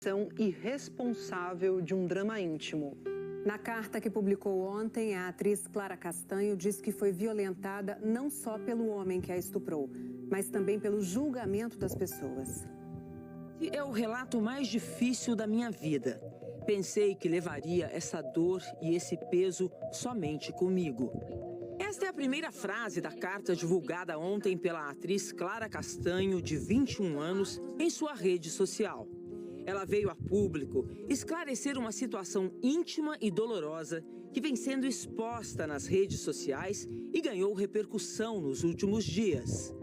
versão irresponsável de um drama íntimo. Na carta que publicou ontem, a atriz Clara Castanho diz que foi violentada não só pelo homem que a estuprou, mas também pelo julgamento das pessoas. É o relato mais difícil da minha vida. Pensei que levaria essa dor e esse peso somente comigo. Esta é a primeira frase da carta divulgada ontem pela atriz Clara Castanho, de 21 anos, em sua rede social. Ela veio a público esclarecer uma situação íntima e dolorosa que vem sendo exposta nas redes sociais e ganhou repercussão nos últimos dias.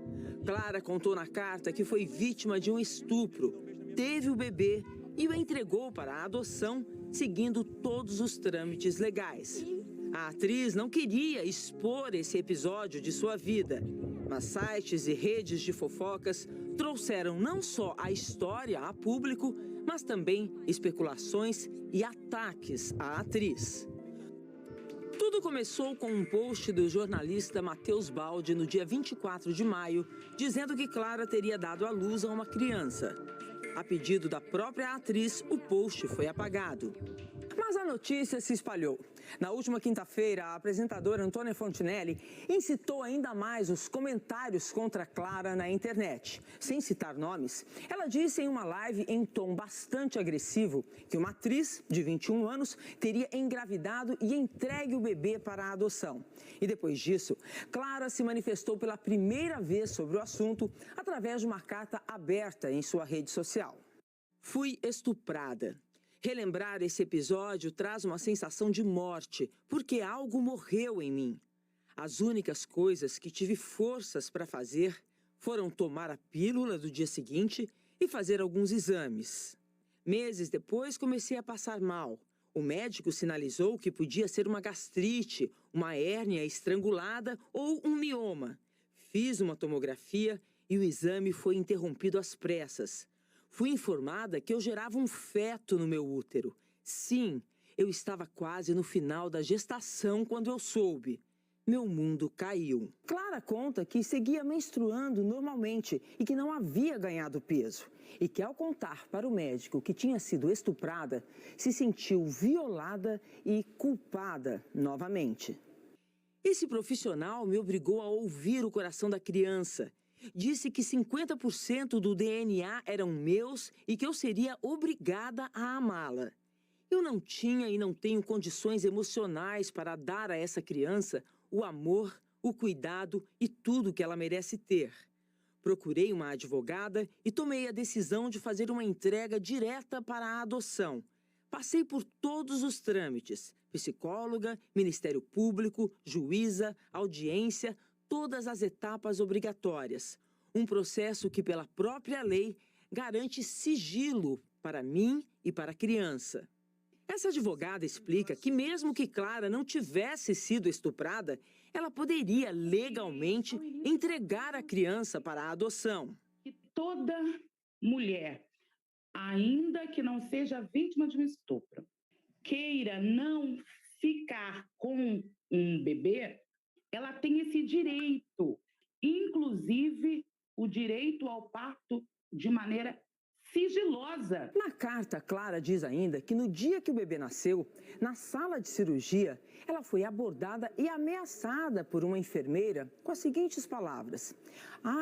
Clara contou na carta que foi vítima de um estupro, teve o bebê e o entregou para a adoção, seguindo todos os trâmites legais. A atriz não queria expor esse episódio de sua vida, mas sites e redes de fofocas trouxeram não só a história a público, mas também especulações e ataques à atriz. Tudo começou com um post do jornalista Matheus Baldi no dia 24 de maio, dizendo que Clara teria dado à luz a uma criança. A pedido da própria atriz, o post foi apagado. Mas a notícia se espalhou. Na última quinta-feira, a apresentadora Antônia Fontinelli incitou ainda mais os comentários contra Clara na internet. Sem citar nomes, ela disse em uma live em tom bastante agressivo que uma atriz de 21 anos teria engravidado e entregue o bebê para a adoção. E depois disso, Clara se manifestou pela primeira vez sobre o assunto através de uma carta aberta em sua rede social. Fui estuprada. Relembrar esse episódio traz uma sensação de morte, porque algo morreu em mim. As únicas coisas que tive forças para fazer foram tomar a pílula do dia seguinte e fazer alguns exames. Meses depois, comecei a passar mal. O médico sinalizou que podia ser uma gastrite, uma hérnia estrangulada ou um mioma. Fiz uma tomografia e o exame foi interrompido às pressas. Fui informada que eu gerava um feto no meu útero. Sim, eu estava quase no final da gestação quando eu soube. Meu mundo caiu. Clara conta que seguia menstruando normalmente e que não havia ganhado peso. E que ao contar para o médico que tinha sido estuprada, se sentiu violada e culpada novamente. Esse profissional me obrigou a ouvir o coração da criança. Disse que 50% do DNA eram meus e que eu seria obrigada a amá-la. Eu não tinha e não tenho condições emocionais para dar a essa criança o amor, o cuidado e tudo que ela merece ter. Procurei uma advogada e tomei a decisão de fazer uma entrega direta para a adoção. Passei por todos os trâmites: psicóloga, Ministério Público, juíza, audiência, todas as etapas obrigatórias. Um processo que, pela própria lei, garante sigilo para mim e para a criança. Essa advogada explica que mesmo que Clara não tivesse sido estuprada, ela poderia legalmente entregar a criança para a adoção. Toda mulher, ainda que não seja vítima de um estupro, queira não ficar com um bebê, ela tem esse direito, inclusive o direito ao parto de maneira sigilosa. Na carta, Clara diz ainda que no dia que o bebê nasceu, na sala de cirurgia, ela foi abordada e ameaçada por uma enfermeira com as seguintes palavras: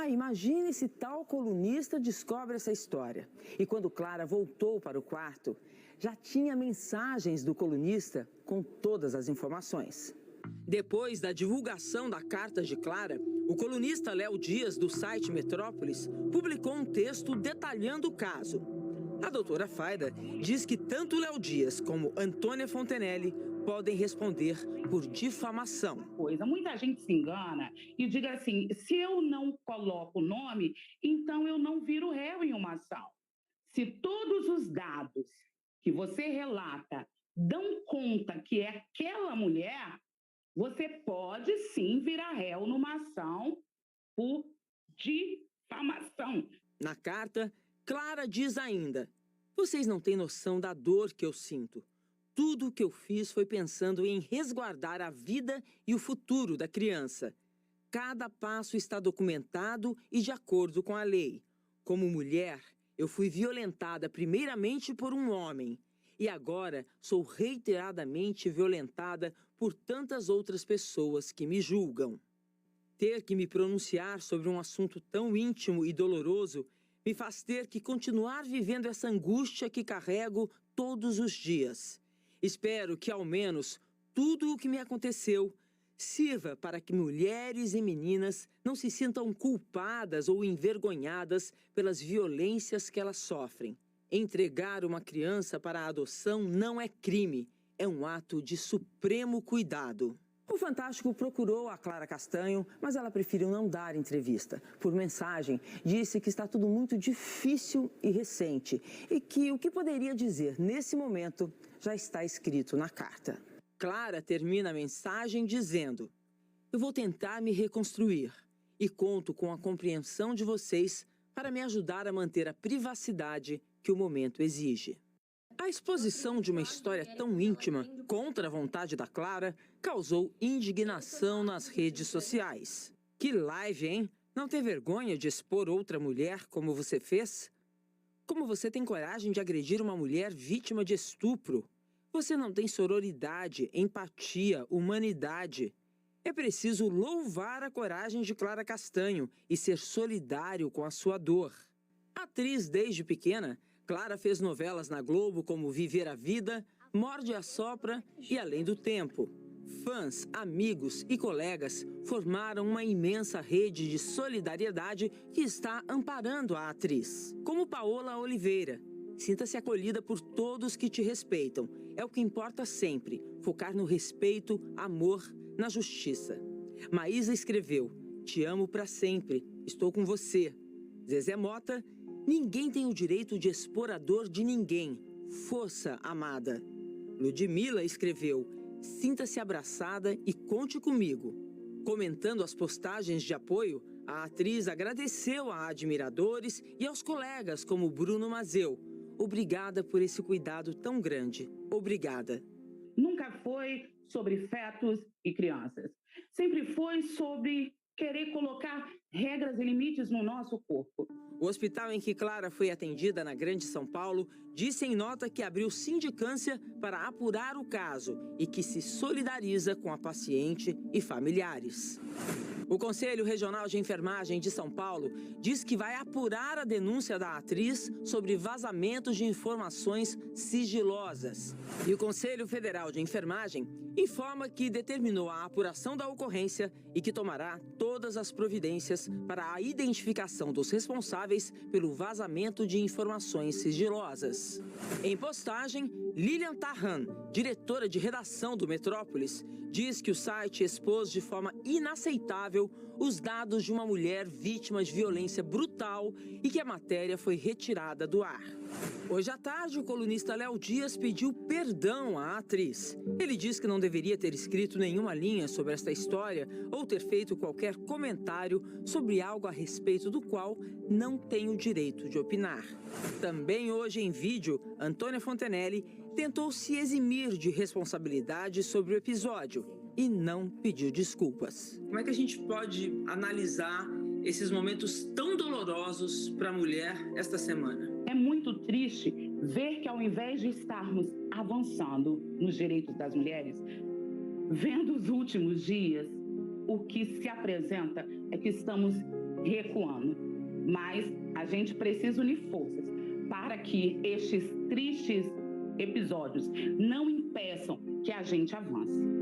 imagine se tal colunista descobre essa história. E quando Clara voltou para o quarto, já tinha mensagens do colunista com todas as informações. Depois da divulgação da carta de Clara, o colunista Léo Dias, do site Metrópolis, publicou um texto detalhando o caso. A doutora Faida diz que tanto Léo Dias como Antônia Fontinelli podem responder por difamação. Muita gente se engana e diz assim: se eu não coloco o nome, então eu não viro réu em uma ação. Se todos os dados que você relata dão conta que é aquela mulher, você pode sim virar réu numa ação por difamação. Na carta, Clara diz ainda: vocês não têm noção da dor que eu sinto. Tudo o que eu fiz foi pensando em resguardar a vida e o futuro da criança. Cada passo está documentado e de acordo com a lei. Como mulher, eu fui violentada primeiramente por um homem e agora sou reiteradamente violentada por tantas outras pessoas que me julgam. Ter que me pronunciar sobre um assunto tão íntimo e doloroso me faz ter que continuar vivendo essa angústia que carrego todos os dias. Espero que, ao menos, tudo o que me aconteceu sirva para que mulheres e meninas não se sintam culpadas ou envergonhadas pelas violências que elas sofrem. Entregar uma criança para a adoção não é crime, é um ato de supremo cuidado. O Fantástico procurou a Clara Castanho, mas ela preferiu não dar entrevista. Por mensagem, disse que está tudo muito difícil e recente e que o que poderia dizer nesse momento já está escrito na carta. Clara termina a mensagem dizendo: eu vou tentar me reconstruir e conto com a compreensão de vocês para me ajudar a manter a privacidade que o momento exige. A exposição de uma história tão íntima, contra a vontade da Clara, causou indignação nas redes sociais. Que live, hein? Não tem vergonha de expor outra mulher como você fez? Como você tem coragem de agredir uma mulher vítima de estupro? Você não tem sororidade, empatia, humanidade. É preciso louvar a coragem de Clara Castanho e ser solidário com a sua dor. Atriz desde pequena, Clara fez novelas na Globo como Viver a Vida, Morde e Assopra e Além do Tempo. Fãs, amigos e colegas formaram uma imensa rede de solidariedade que está amparando a atriz. Como Paola Oliveira. Sinta-se acolhida por todos que te respeitam. É o que importa sempre, focar no respeito, amor, na justiça. Maísa escreveu: te amo pra sempre, estou com você. Zezé Mota: ninguém tem o direito de expor a dor de ninguém. Força, amada. Ludmila escreveu: sinta-se abraçada e conte comigo. Comentando as postagens de apoio, a atriz agradeceu a admiradores e aos colegas como Bruno Mazeu. Obrigada por esse cuidado tão grande. Obrigada. Nunca foi sobre fetos e crianças. Sempre foi sobre querer colocar regras e limites no nosso corpo. O hospital em que Clara foi atendida na Grande São Paulo disse em nota que abriu sindicância para apurar o caso e que se solidariza com a paciente e familiares. O Conselho Regional de Enfermagem de São Paulo diz que vai apurar a denúncia da atriz sobre vazamentos de informações sigilosas. E o Conselho Federal de Enfermagem informa que determinou a apuração da ocorrência e que tomará todas as providências para a identificação dos responsáveis pelo vazamento de informações sigilosas. Em postagem, Lilian Tarran, diretora de redação do Metrópolis, diz que o site expôs de forma inaceitável os dados de uma mulher vítima de violência brutal e que a matéria foi retirada do ar. Hoje à tarde, o colunista Léo Dias pediu perdão à atriz. Ele diz que não deveria ter escrito nenhuma linha sobre esta história ou ter feito qualquer comentário sobre algo a respeito do qual não tem o direito de opinar. Também hoje em vídeo, Antônia Fontenelle tentou se eximir de responsabilidade sobre o episódio e não pediu desculpas. Como é que a gente pode analisar esses momentos tão dolorosos para a mulher esta semana? É muito triste ver que, ao invés de estarmos avançando nos direitos das mulheres, vendo os últimos dias, o que se apresenta é que estamos recuando. Mas a gente precisa unir forças para que estes tristes episódios não impeçam que a gente avance.